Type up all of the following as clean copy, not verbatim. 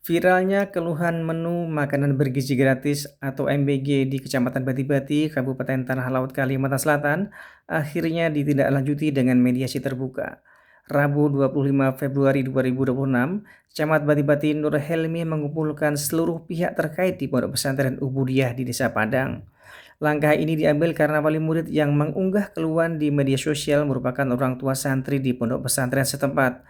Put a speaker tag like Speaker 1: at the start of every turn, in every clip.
Speaker 1: Viralnya keluhan menu makanan bergizi gratis atau MBG di Kecamatan Bati-Bati, Kabupaten Tanah Laut, Kalimantan Selatan, akhirnya ditindaklanjuti dengan mediasi terbuka. Rabu 25 Februari 2026, Camat Bati-Bati Nur Helmi mengumpulkan seluruh pihak terkait di Pondok Pesantren Ubudiyah di Desa Padang. Langkah ini diambil karena wali murid yang mengunggah keluhan di media sosial merupakan orang tua santri di pondok pesantren setempat.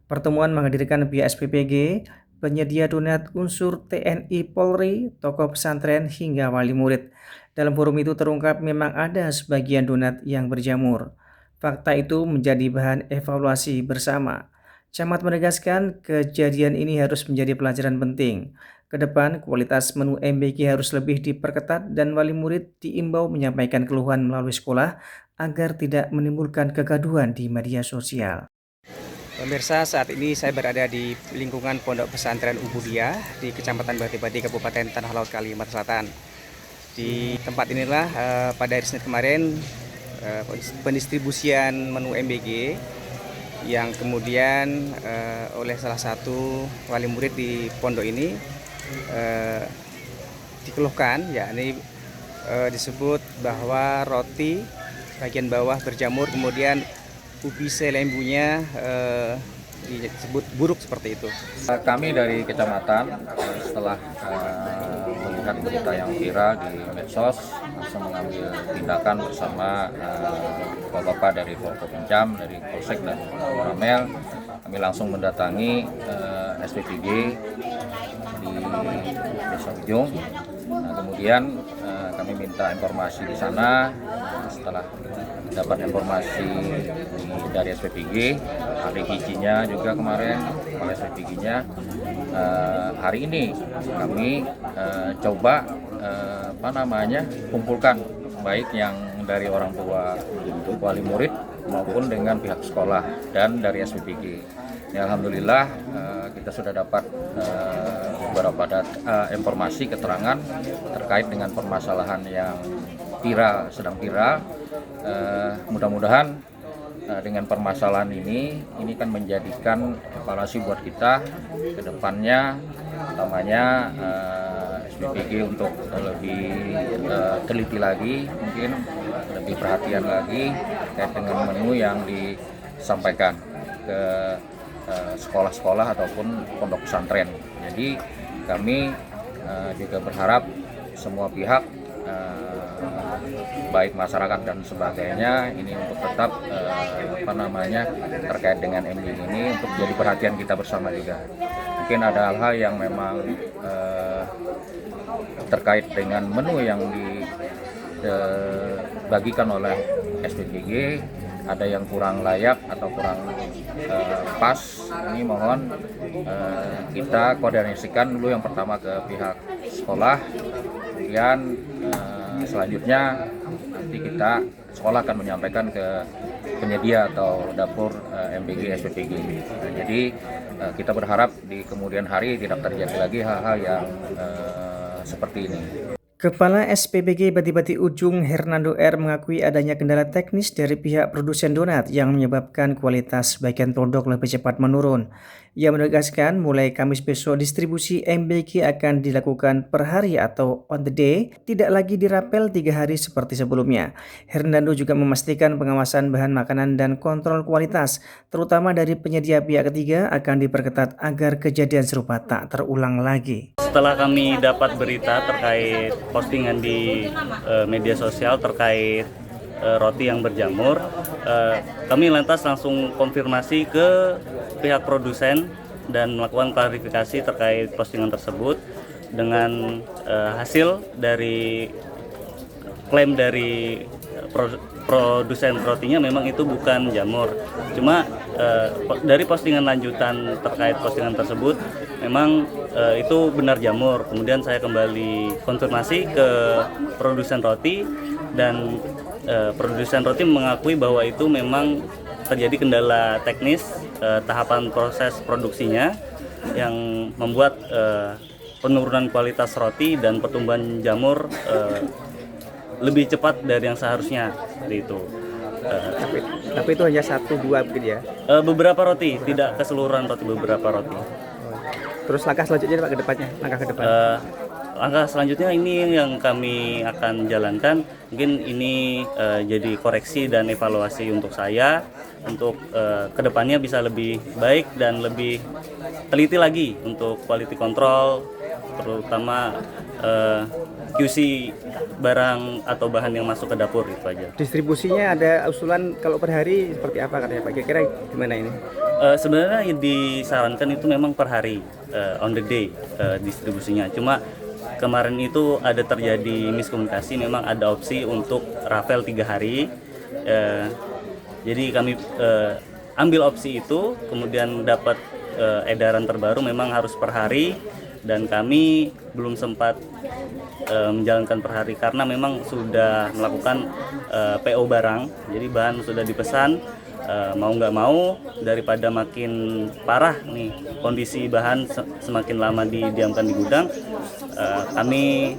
Speaker 1: Pertemuan menghadirkan pihak SPPG, penyedia donat unsur TNI Polri, tokoh pesantren hingga wali murid. Dalam forum itu terungkap memang ada sebagian donat yang berjamur. Fakta itu menjadi bahan evaluasi bersama. Camat menegaskan kejadian ini harus menjadi pelajaran penting. Ke depan, kualitas menu MBG harus lebih diperketat dan wali murid diimbau menyampaikan keluhan melalui sekolah agar tidak menimbulkan kegaduhan di media sosial. Pemirsa, saat ini saya berada di lingkungan Pondok Pesantren Ubudiyah di Kecamatan Bati-Bati, Kabupaten Tanah Laut, Kalimantan Selatan. Di tempat inilah pada hari Senin kemarin pendistribusian menu MBG yang kemudian oleh salah satu wali murid di pondok ini dikeluhkan, yakni disebut bahwa roti bagian bawah berjamur, kemudian ubi selembunya disebut buruk seperti itu.
Speaker 2: Kami dari kecamatan setelah melihat berita yang viral di medsos langsung mengambil tindakan bersama bapak-bapak dari Forkopincam, dari Polsek dan Ramel. Kami langsung mendatangi SPPG di Desa Ujung. Nah, kemudian kami minta informasi di sana. Setelah dapat informasi dari SPPG, ahli gizinya juga kemarin oleh SPPG-nya, hari ini kami coba kumpulkan baik yang dari orang tua wali murid maupun dengan pihak sekolah dan dari SPPG. Ya, alhamdulillah kita sudah dapat beberapa informasi keterangan terkait dengan permasalahan yang sedang viral. Mudah-mudahan dengan permasalahan ini kan menjadikan evaluasi buat kita ke depannya, utamanya SPPG untuk lebih teliti lagi, mungkin lebih perhatian lagi terkait dengan menu yang disampaikan ke sekolah-sekolah ataupun pondok pesantren. Jadi kami juga berharap semua pihak, baik masyarakat dan sebagainya, ini untuk tetap terkait dengan MBG ini untuk jadi perhatian kita bersama juga. Mungkin ada hal-hal yang memang terkait dengan menu yang dibagikan oleh SPPG, ada yang kurang layak atau kurang pas. Ini mohon kita koordinasikan dulu yang pertama ke pihak sekolah, kemudian selanjutnya nanti sekolah akan menyampaikan ke penyedia atau dapur MBG SPPG. Nah, jadi kita berharap di kemudian hari tidak terjadi lagi hal-hal yang seperti ini.
Speaker 1: Kepala SPPG Bati-Bati Ujung Hernando R mengakui adanya kendala teknis dari pihak produsen donat yang menyebabkan kualitas bagian produk lebih cepat menurun. Ia menegaskan mulai Kamis besok distribusi MBG akan dilakukan per hari atau on the day, tidak lagi dirapel 3 hari seperti sebelumnya. Hernando juga memastikan pengawasan bahan makanan dan kontrol kualitas, terutama dari penyedia pihak ketiga, akan diperketat agar kejadian serupa tak terulang lagi.
Speaker 3: Setelah kami dapat berita terkait postingan di media sosial terkait roti yang berjamur, kami lantas langsung konfirmasi ke pihak produsen dan melakukan klarifikasi terkait postingan tersebut dengan hasil dari klaim dari produsen rotinya memang itu bukan jamur. Cuma dari postingan lanjutan terkait postingan tersebut memang itu benar jamur. Kemudian saya kembali konfirmasi ke produsen roti dan produsen roti mengakui bahwa itu memang terjadi kendala teknis tahapan proses produksinya yang membuat penurunan kualitas roti dan pertumbuhan jamur lebih cepat dari yang seharusnya, seperti itu.
Speaker 1: Tapi itu hanya 1-2 begitu ya?
Speaker 3: Beberapa roti, tidak keseluruhan roti, beberapa roti.
Speaker 1: Terus langkah selanjutnya Pak ke depannya, langkah ke depan.
Speaker 3: Langkah selanjutnya ini yang kami akan jalankan, mungkin ini jadi koreksi dan evaluasi untuk saya, untuk kedepannya bisa lebih baik dan lebih teliti lagi untuk quality control, terutama QC barang atau bahan yang masuk ke dapur, itu aja.
Speaker 1: Distribusinya ada usulan kalau per hari seperti apa katanya Pak? Kira-kira gimana ini?
Speaker 3: Sebenarnya disarankan itu memang per hari, on the day distribusinya. Cuma kemarin itu ada terjadi miskomunikasi, memang ada opsi untuk raffle 3 hari. Jadi kami ambil opsi itu, kemudian dapat edaran terbaru memang harus per hari, dan kami belum sempat menjalankan per hari karena memang sudah melakukan PO barang, jadi bahan sudah dipesan. Mau nggak mau, daripada makin parah nih kondisi bahan semakin lama didiamkan di gudang, kami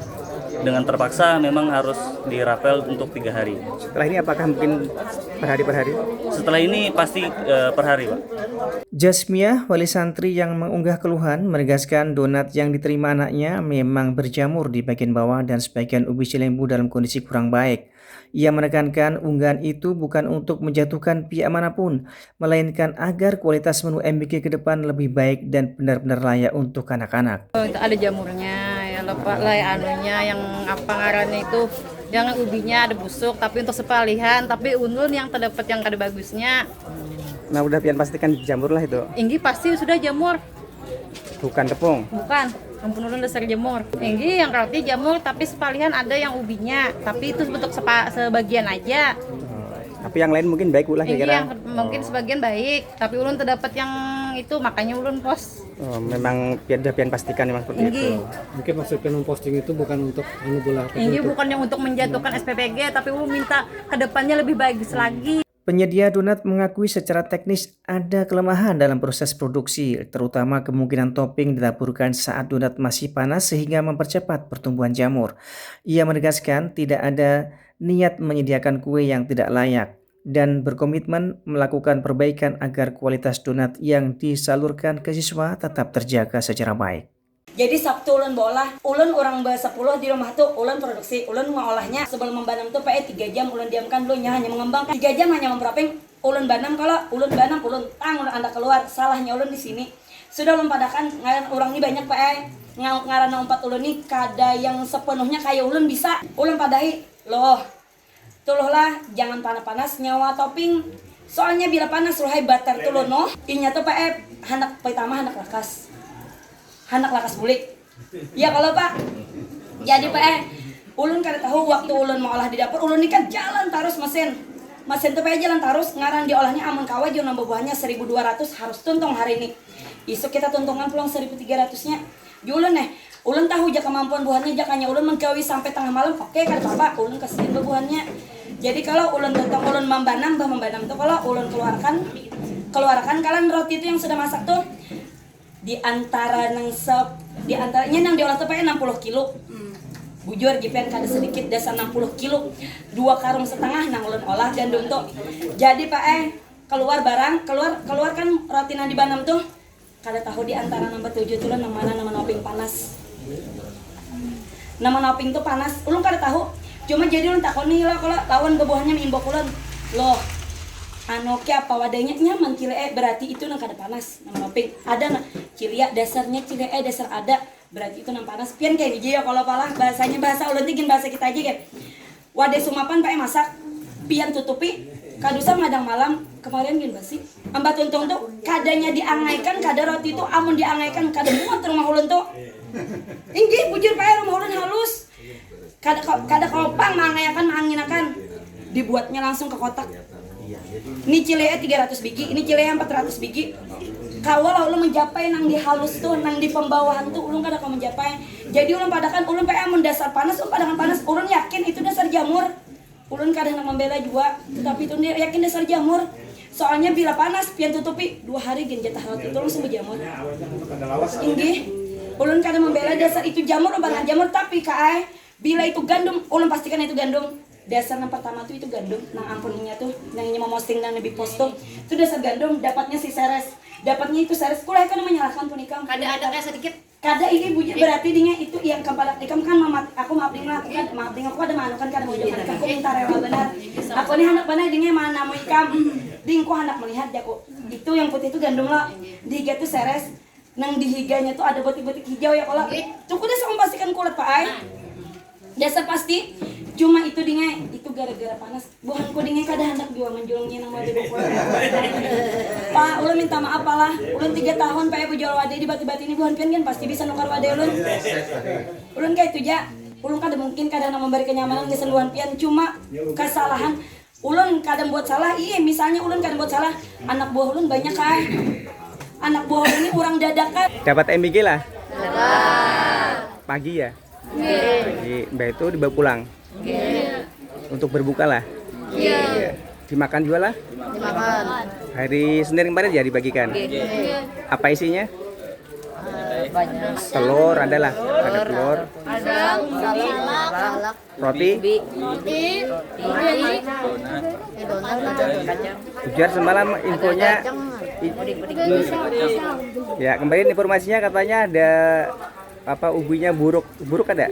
Speaker 3: dengan terpaksa memang harus dirapel untuk 3 hari.
Speaker 1: Setelah ini apakah mungkin per hari?
Speaker 3: Setelah ini pasti per hari, Pak.
Speaker 1: Jasmiyah, wali santri yang mengunggah keluhan, menegaskan donat yang diterima anaknya memang berjamur di bagian bawah dan sebagian ubi cilembu dalam kondisi kurang baik. Ia menekankan unggahan itu bukan untuk menjatuhkan pihak manapun, melainkan agar kualitas menu MBG ke depan lebih baik dan benar-benar layak untuk anak-anak.
Speaker 4: Ada jamurnya, ya lepak lah anunya yang apa ngarannya itu, jangan ubinya ada busuk, tapi untuk sepalihan, tapi ulun yang terdapat yang kada bagusnya.
Speaker 1: Nah udah pian pastikan jamur lah itu,
Speaker 4: Inggi pasti sudah jamur,
Speaker 1: bukan tepung.
Speaker 4: bukan. Ampun ulun dasar jamur. Inggi yang roti jamur, tapi sepalihan ada yang ubinya, tapi itu bentuk sebagian aja.
Speaker 1: Tapi yang lain mungkin baik ulah
Speaker 4: Inggi
Speaker 1: kira-kira.
Speaker 4: yang mungkin sebagian baik, tapi ulun terdapat yang itu, makanya ulun post.
Speaker 1: Memang pian pastikan memang seperti
Speaker 4: Inggi.
Speaker 1: itu.
Speaker 5: Mungkin maksudnya memposting itu bukan untuk bola.
Speaker 4: Inggi bukan yang untuk menjatuhkan SPPG, tapi ulun minta kedepannya lebih bagus lagi.
Speaker 1: Penyedia donat mengakui secara teknis ada kelemahan dalam proses produksi, terutama kemungkinan topping ditaburkan saat donat masih panas sehingga mempercepat pertumbuhan jamur. Ia menegaskan tidak ada niat menyediakan kue yang tidak layak dan berkomitmen melakukan perbaikan agar kualitas donat yang disalurkan ke siswa tetap terjaga secara baik.
Speaker 6: Jadi Sabtu ulun bolah, ulun orang be-10 di rumah tuh ulun produksi, ulun ngolahnya sebelum membanam tuh 3 jam ulun diamkan dulu hanya mengembangkan 3 jam hanya memberaping ulun banam. Kalau ulun banam ulun ulun anda keluar, salahnya ulun di sini. Sudah ulun padakan ngaran orang ini banyak ngaran 4 ulun nih kada yang sepenuhnya kayak ulun bisa. Ulun padahi loh. Tuluhlah jangan panas-panas nyawa topping. Soalnya bila panas ruhai batar tulun noh. Inya tuh hendak pertama hendak lakas. Anak lakas bulik. Ya kalau Pak. Jadi ulun kada tahu waktu ulun mau olah di dapur, ulun ini kan jalan terus mesin. Mesin tuh jalan terus ngaran diolahnya amun kawa jo nambah buahnya 1.200 harus tuntung hari ini. Isuk kita tuntungan pulang 1.300-nya. Ulun ulun tahu jaka kemampuan buahnya jakanya ulun menggawi sampai tengah malam. Oke kada apa-apa, ulun kasihin buahnya. Jadi kalau ulun tuntung ulun membanam tuh kalau ulun keluarkan kalian roti itu yang sudah masak tuh di antaranya nang diolah tuh 60 kilo. Bujur jipen kada sedikit dasar 60 kilo. 2 karung setengah nang ulun olah gandum tuh. Jadi keluar barang, keluarkan roti nang dibanam tuh. Kada tahu di antara nomor 7 tuh nang mana nama noping panas. Nama noping tuh panas. Ulun kada tahu. Cuma jadi ulun takoni lah kalau lawan gebuahnya miimbok ulun. Loh, apa wadahnya nyaman cilee berarti itu nang kada panas nang noping ada na cilia dasarnya cilee dasar ada berarti itu nang panas pian kayak gitu ya kalau palah bahasanya bahasa ulun gin bahasa kita aja kan wadah sumapan masak pian tutupi kadusa madang malam kemarin gin basi amba tuntung tuh kadanya diangaikan kada roti itu amun diangaikan kada muat rumah ulun tuh inggi bujur rumah ulun halus kada kopang manginakan dibuatnya langsung ke kotak. Ini cilea 300 biji, ini cilea 400 biji. Kalau ulun mencapai nang di halus tuh, nang di pembawahan tuh ulun kada kau mencapai. Jadi ulun padakan ulun mun dasar panas, ulun padakan panas, ulun yakin itu dasar jamur. Ulun kada nak membela juga, tetapi itu yakin dasar jamur. Soalnya bila panas pian tutupi 2 hari gen jatah roti itu langsung berjamur. Inggih. Ulun kada membela dasar itu jamur, banget jamur tapi bila itu gandum, ulun pastikan itu gandum. Dasar yang pertama tuh itu gandum, nang ampuninya tuh, nang ini memosting nang lebih post tuh, itu dasar gandum, dapatnya si seres. dapatnya itu seres kuliah kan menyalahkan pun ikam
Speaker 4: Ada kayak sedikit.
Speaker 6: kada ini bujuk berarti dia itu yang kepada ikam kan aku maaf dengan aku kan maaf dengan aku ada manukan kan mau jalan aku minta rela benar aku nih hendak benar dia mana mau ikam ding ku hendak melihat jago itu yang putih itu gandum lah di higa tuh seres nang di higanya tuh ada botik-botik hijau ya kalau cukup deh sama pastikan kulit pak ay dasar pasti cuma itu dingai itu gara-gara panas buhanku dingai kada hendak jual menjulungnya nama di buku pak ulun minta maaf lah ulun 3 tahun pak ibu jual wadah di bati-bati ini buhan pian kan pasti bisa nukar wadah ulun kayak itu ja ulun kada mungkin kada memberi kenyamanan ke seluruhan pian cuma kesalahan ulun kadang buat salah iya misalnya ulun kadang buat salah anak buah ulun banyak kan anak buah ulun ini kurang dadakan
Speaker 1: Dapat MBG lah? Pagi ya? Pagi, mbak itu dibawa pulang? Untuk berbuka lah? Iya. Dimakan juga lah?
Speaker 4: Dimakan.
Speaker 1: Hari Senin kemarin ya dibagikan? Apa isinya?
Speaker 4: Banyak.
Speaker 1: Telur ada lah? Ada telur?
Speaker 4: Ada salak,
Speaker 1: Roti?
Speaker 4: donat, kacang.
Speaker 1: Ujar semalam infonya ya kemarin informasinya katanya ada apa ubinya buruk ada?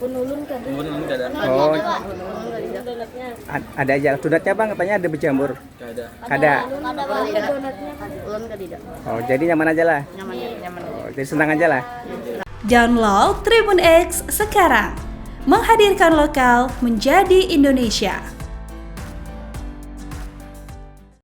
Speaker 1: Oh ada aja donatnya bang katanya ada berjamur kada oh jadi nyaman aja lah oh, jadi senang aja lah.
Speaker 7: Download Tribun X sekarang, menghadirkan lokal menjadi Indonesia.